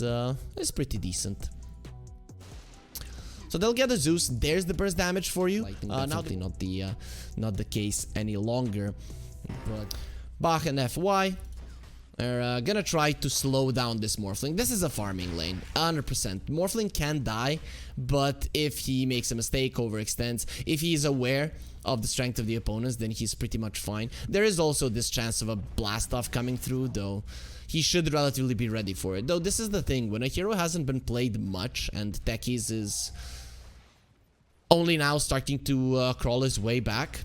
is pretty decent. So they'll get a Zeus. There's the burst damage for you. Definitely not the case any longer. But Bach and FY are gonna try to slow down this Morphling. This is a farming lane, 100%. Morphling can die, but if he makes a mistake, overextends, if he is aware of the strength of the opponents, then he's pretty much fine. There is also this chance of a blast off coming through, though he should relatively be ready for it. Though this is the thing, when a hero hasn't been played much and Techies is only now starting to crawl his way back,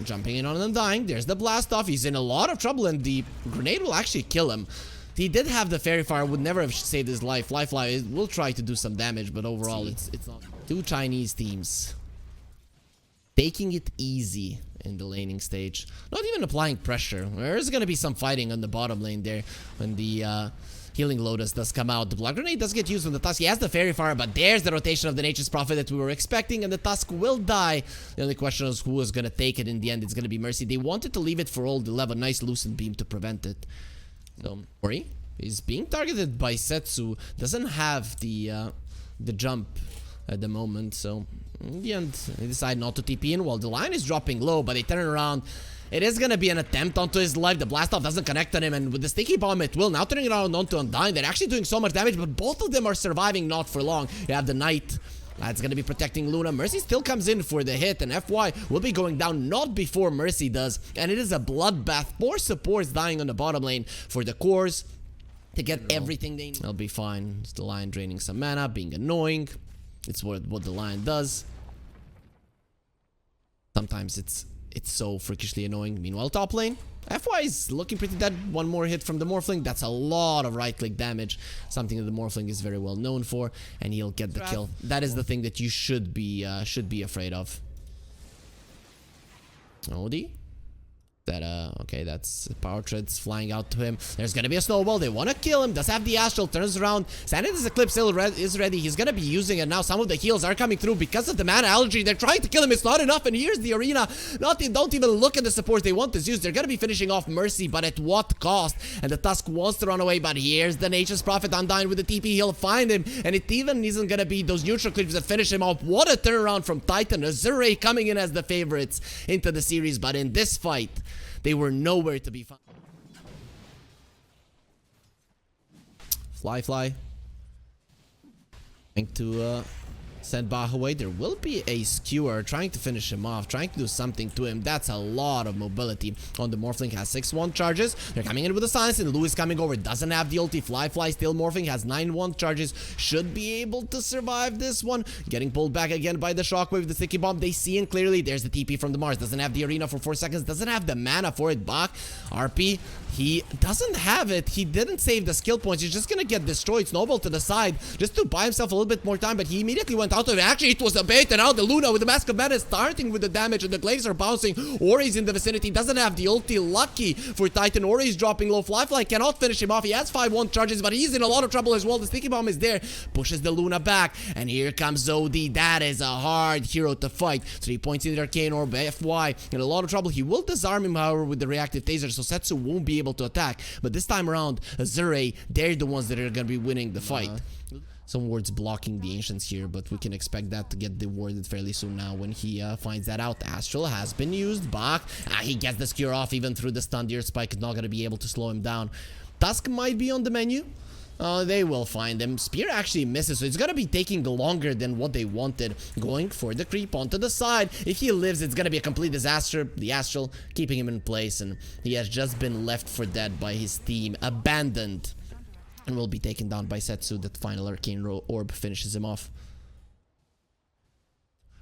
jumping in on and dying. There's the blast off. He's in a lot of trouble, and the grenade will actually kill him. He did have the fairy fire, would never have saved his life. Lifeline will try to do some damage, but overall it's not. Two Chinese teams taking it easy in the laning stage, not even applying pressure. There's gonna be some fighting on the bottom lane there when the Healing Lotus does come out. The Blood Grenade does get used on the Tusk. He has the Fairy Fire, but there's the rotation of the Nature's Prophet that we were expecting, and the Tusk will die. The only question is who is going to take it in the end. It's going to be Mercy. They wanted to leave it for old 11. Nice Lucent Beam to prevent it. So, Ori is being targeted by Setsu. Doesn't have the jump at the moment, so in the end, they decide not to TP in while the line is dropping low, but they turn around. It is going to be an attempt onto his life. The blast off doesn't connect on him, and with the sticky bomb it will. Now turning it around onto Undyne. They're actually doing so much damage, but both of them are surviving not for long. You have the Knight. That's going to be protecting Luna. Mercy still comes in for the hit, and FY will be going down not before Mercy does. And it is a bloodbath. 4 supports dying on the bottom lane for the cores to get everything they need. They'll be fine. It's the Lion draining some mana, being annoying. It's what the Lion does. Sometimes it's so freakishly annoying. Meanwhile, top lane, FY is looking pretty dead. One more hit from the Morphling. That's a lot of right-click damage. Something that the Morphling is very well known for, and he'll get the kill. That is the thing that you should be afraid of. Odie. Okay, that's power treads flying out to him. There's gonna be a snowball. They want to kill him. Does have the astral. Turns around. Sanita's Eclipse is ready. He's gonna be using it now. Some of the heals are coming through because of the mana allergy. They're trying to kill him. It's not enough. And here's the arena. Don't even look at the supports. They want this use. They're gonna be finishing off Mercy, but at what cost? And the Tusk wants to run away, but here's the Nature's Prophet Undyne with the TP. He'll find him, and it even isn't gonna be those neutral clips that finish him off. What a turnaround from Titan. Azure coming in as the favorites into the series, but in this fight, they were nowhere to be found. Fly. Trying to send Bach away. There will be a skewer trying to finish him off, trying to do something to him. That's a lot of mobility on the Morphling. Has 6-1 charges. They're coming in with the silence, and Lewis coming over. Doesn't have the ulti. Fly still morphing. Has 9-1 charges. Should be able to survive this one. Getting pulled back again by the shockwave, the sticky bomb. They see him clearly. There's the TP from the Mars. Doesn't have the arena for 4 seconds. Doesn't have the mana for it. Bach, RP. He doesn't have it. He didn't save the skill points. He's just gonna get destroyed. Snowball to the side just to buy himself a little bit more time, but he immediately went out of it. Actually, it was a bait, and now the Luna with the Mask of Madness starting with the damage, and the glaives are bouncing. Ori's in the vicinity. Doesn't have the ulti. Lucky for Titan. Ori's dropping low. Fly cannot finish him off. He has 5-1 charges, but he's in a lot of trouble as well. The sticky bomb is there. Pushes the Luna back, and here comes Zodi. That is a hard hero to fight. 3 points in the Arcane Orb. FY in a lot of trouble. He will disarm him, however, with the reactive taser, so Setsu won't be able to attack. But this time around, Azure, they're the ones that are going to be winning the fight. Some wards blocking the Ancients here, but we can expect that to get rewarded fairly soon now when he finds that out. Astral has been used. Bach, he gets the skewer off even through the stun. Deer Spike is not going to be able to slow him down. Tusk might be on the menu. They will find him. Spear actually misses, so it's gonna be taking longer than what they wanted. Going for the creep onto the side. If he lives, it's gonna be a complete disaster. The Astral keeping him in place, and he has just been left for dead by his team. Abandoned. And will be taken down by Setsu. That final Arcane Orb finishes him off.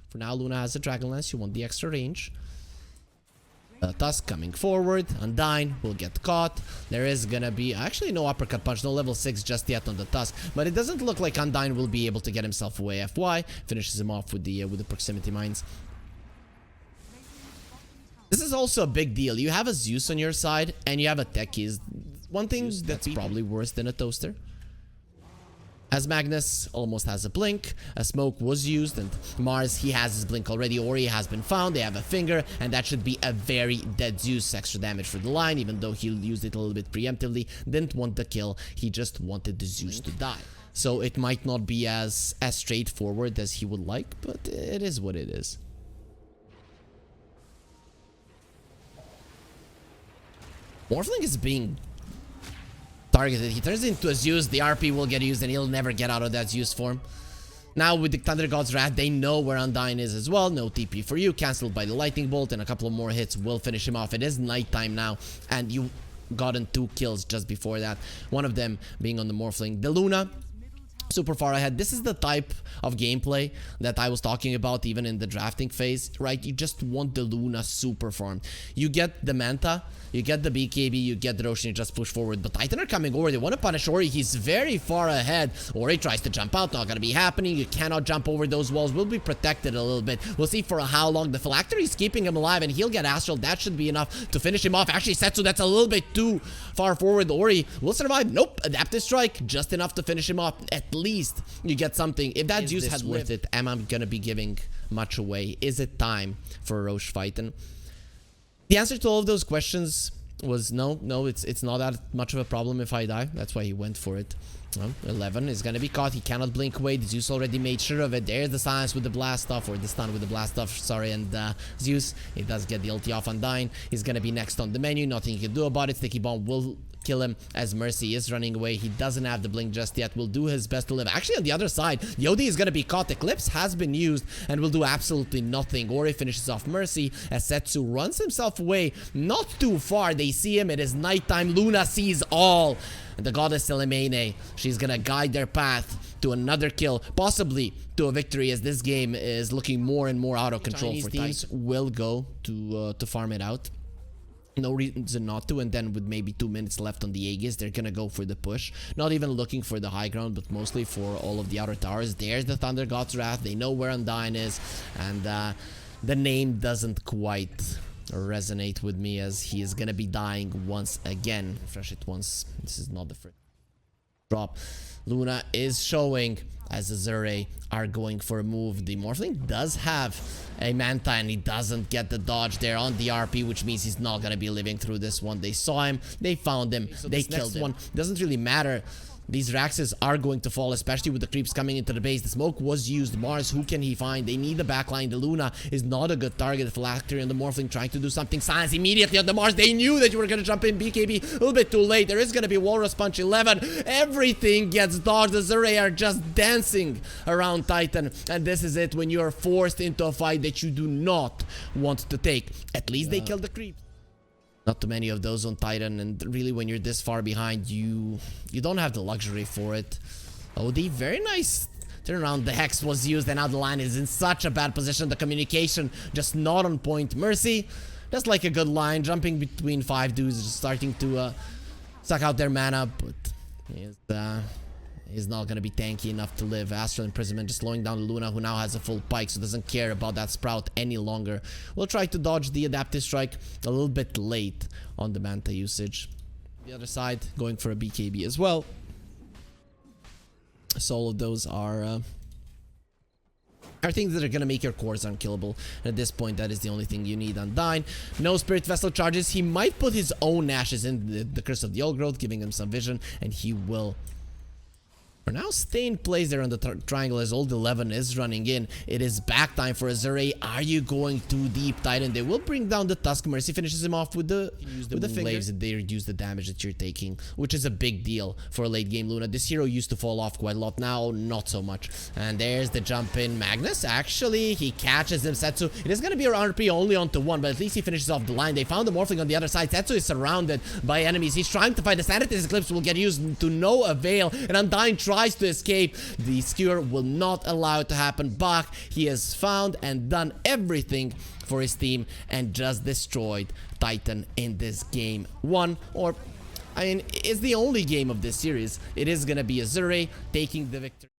For now, Luna has the Dragon Lance. You want the extra range. Tusk coming forward. Undyne will get caught. There is gonna be actually no uppercut punch, no level 6 just yet on the Tusk, but it doesn't look like Undyne will be able to get himself away. FY finishes him off with the proximity mines. This is also a big deal. You have a Zeus on your side and you have a Techies. One thing that's probably worse than a Toaster. As Magnus almost has a blink, a smoke was used, and Mars, he has his blink already. Ori has been found, they have a finger, and that should be a very dead Zeus. Extra damage for the line, even though he used it a little bit preemptively. Didn't want the kill, he just wanted the Zeus to die. So it might not be as straightforward as he would like, but it is what it is. Morphling is being targeted. He turns into a Zeus, the RP will get used and he'll never get out of that Zeus form. Now with the Thunder God's Wrath, they know where Undyne is as well. No TP for you, cancelled by the Lightning Bolt, and a couple of more hits will finish him off. It is nighttime now, and you gotten 2 kills just before that. One of them being on the Morphling. The Luna, super far ahead. This is the type of gameplay that I was talking about even in the drafting phase, right? You just want the Luna super farm. You get the Manta, you get the BKB, you get the Roshan, you just push forward. But Titan are coming over, they want to punish Ori, he's very far ahead. Ori tries to jump out, not gonna be happening. You cannot jump over those walls, will be protected a little bit. We'll see for how long. The Phylactery is keeping him alive and he'll get Astral. That should be enough to finish him off. Actually, Setsu, that's a little bit too far forward. Ori will survive. Nope, Adaptive Strike, just enough to finish him off. At least you get something. If that Zeus had worth it, am I gonna be giving much away? Is it time for a Roche fight? And the answer to all of those questions was no, it's not that much of a problem if I die. That's why he went for it. Well, 11 is gonna be caught. He cannot blink away. The Zeus already made sure of it. There's the silence with the blast off, or the stun with the blast off, sorry. And Zeus, he does get the ulti off on Undyne. He's gonna be next on the menu. Nothing he can do about it. Sticky Bomb will kill him as Mercy is running away. He doesn't have the blink just yet. Will do his best to live. Actually, on the other side, Yodi is gonna be caught. Eclipse has been used and will do absolutely nothing. Ori finishes off Mercy as Setsu runs himself away. Not too far. They see him. It is nighttime. Luna sees all. And the goddess Selimene, she's gonna guide their path to another kill, possibly to a victory, as this game is looking more and more out of control. For teams will go to farm it out. No reason not to, and then with maybe 2 minutes left on the Aegis, they're gonna go for the push. Not even looking for the high ground, but mostly for all of the outer towers. There's the Thunder God's Wrath. They know where Undyne is, and the name doesn't quite resonate with me, as he is gonna be dying once again. Refresh it once. This is not the first drop. Luna is showing as Azure are going for a move. The Morphling does have a Manta and he doesn't get the dodge there on the RP, which means he's not gonna be living through this one. They saw him, they found him, so they killed him. One doesn't really matter. These Raxes are going to fall, especially with the creeps coming into the base. The smoke was used. Mars, who can he find? They need the backline. The Luna is not a good target. The Phylactery and the Morphling trying to do something. Silence immediately on the Mars. They knew that you were going to jump in. BKB a little bit too late. There is going to be Walrus Punch 11. Everything gets dodged. The Zure are just dancing around Titan. And this is it, when you are forced into a fight that you do not want to take. At least they killed the creeps. Not too many of those on Titan, and really when you're this far behind, you don't have the luxury for it. OD, very nice turnaround. The Hex was used, and now the line is in such a bad position. The communication just not on point. Mercy, that's like a good line, jumping between 5 dudes, just starting to suck out their mana, but he's not gonna be tanky enough to live. Astral Imprisonment just slowing down Luna, who now has a full pike, so doesn't care about that Sprout any longer. We'll try to dodge the Adaptive Strike a little bit late on the Manta usage. The other side going for a BKB as well. So all of those are things that are gonna make your cores unkillable. And at this point, that is the only thing you need. Undyne, no Spirit Vessel charges. He might put his own ashes in the Curse of the Old Growth, giving him some vision, and he will for now stay in place there on the triangle as old 11 is running in. It is back time for Azure. Are you going too deep, Titan? They will bring down the Tusk. Mercy finishes him off with the fingers. They reduce the damage that you're taking, which is a big deal for a late game Luna. This hero used to fall off quite a lot, now not so much. And there's the jump in. Magnus, actually, he catches him. Setsu, it is going to be an RP only onto 1, but at least he finishes off the line. They found the Morphling on the other side. Setsu is surrounded by enemies. He's trying to fight. The Sanity's Eclipse will get used to no avail, and Undyne tries to escape. The skewer will not allow it to happen. Bach, he has found and done everything for his team and just destroyed Titan in this game 1. Or, I mean, it's the only game of this series. It is gonna be Azure taking the victory.